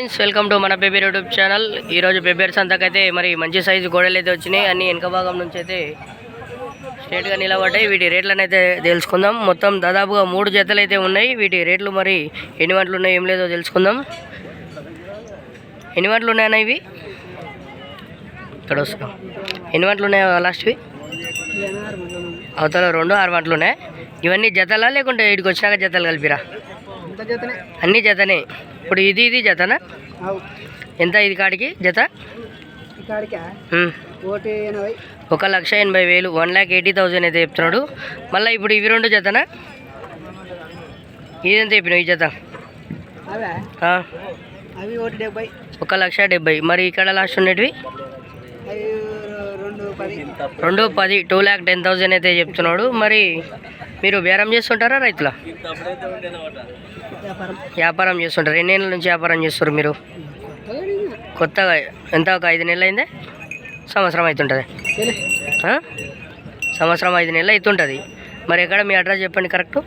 Friends, welcome to మన baby YouTube channel. ఈరోజు బేబేర్ సంతకైతే మరి మంచి సైజు గోడలు అయితే వచ్చినాయి. అన్ని వెనక భాగం నుంచి అయితే స్ట్రేట్గా నిలబడ్డాయి. వీటి రేట్లను అయితే తెలుసుకుందాం. మొత్తం దాదాపుగా 3 జతలు అయితే ఉన్నాయి. వీటి రేట్లు మరి ఎన్ని వంటలు ఉన్నాయి ఏం లేదో తెలుసుకుందాం. ఎన్ని వంటలు ఉన్నాయన్నా ఇవి? ఇక్కడ వస్తున్నాం. ఎన్ని వంటలు ఉన్నాయా లాస్ట్వి? అవతల 6 వంటలు ఉన్నాయి. ఇవన్నీ జతలా లేకుంటే వీటికి వచ్చినాక జతలు కలిపిరా? అన్ని జతనే. ఇప్పుడు ఇది జతనా? ఎంత ఇది కాడికి జత? 1,80,000 1,80,000 అయితే చెప్తున్నాడు. మళ్ళీ ఇప్పుడు ఇవి 2 జతనా? ఇదెంత చెప్పినావు ఈ జత? 1,70,000. మరి ఇక్కడ లాస్ట్ ఉండేటివి 2,10,000 2,10,000 అయితే చెప్తున్నాడు. మరి మీరు బేరం చేస్తుంటారా రైతుల? వ్యాపారం చేస్తుంటారు. ఎన్ని నెలల నుంచి వ్యాపారం చేస్తారు మీరు? కొత్తగా ఎంత? ఒక 5 నెలలు అయిందే? సంవత్సరం అవుతుంటుంది. సంవత్సరం 5 నెలలు అవుతుంటుంది. మరి ఎక్కడ మీ అడ్రస్ చెప్పండి కరెక్ట్.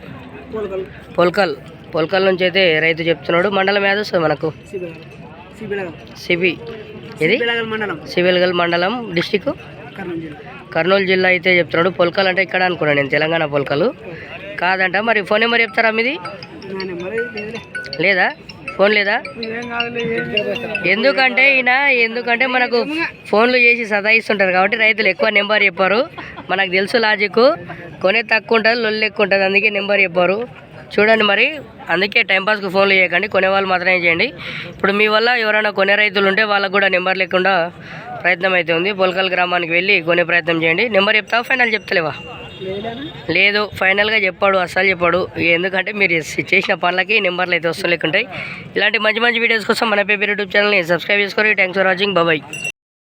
పోల్కల్ నుంచి అయితే రైతు చెప్తున్నాడు. మండలం ఏదో వస్తుంది మనకు? సిబి. ఇది సిబిల్గల్ మండలం, డిస్టిక్ కర్నూలు జిల్లా అయితే చెప్తున్నాడు. పొల్కల్ అంటే ఇక్కడ అనుకున్నాను నేను, తెలంగాణ పొల్కలు కాదంట. మరి ఫోన్ నెంబర్ చెప్తారా మీది? లేదా? ఫోన్ లేదా? ఎందుకంటే మనకు ఫోన్లు చేసి సతాయిస్తుంటారు కాబట్టి రైతులు ఎక్కువ నెంబర్ చెప్పారు. మనకు తెలుసు లాజిక్, కొనే తక్కువ ఉంటుంది, లొల్లు ఎక్కువ ఉంటుంది, అందుకే నెంబర్ చెప్పారు. చూడండి మరి, అందుకే టైంపాస్కి ఫోన్లు చేయకండి, కొనేవాళ్ళు మాత్రమే చేయండి. ఇప్పుడు మీ వల్ల ఎవరైనా కొనే రైతులు ఉంటే వాళ్ళకు కూడా నెంబర్ లేకుండా ప్రయత్నం అయితే ఉంది. పొల్కల్ గ్రామానికి వెళ్ళి కొనే ప్రయత్నం చేయండి. నెంబర్ చెప్తావా? ఫైనల్ చెప్తలేవా? లేదు, ఫైనల్గా చెప్పాడు, అస్సలు చెప్పాడు. ఎందుకంటే మీరు చేసిన పనులకి నెంబర్లు అయితే వస్తూ లేకుంటాయి. ఇలాంటి మంచి వీడియోస్ కోసం మన బేబీ యూట్యూబ్ ఛానల్ని సబ్స్క్రైబ్ చేసుకోండి. Thanks for watching. బాయ్.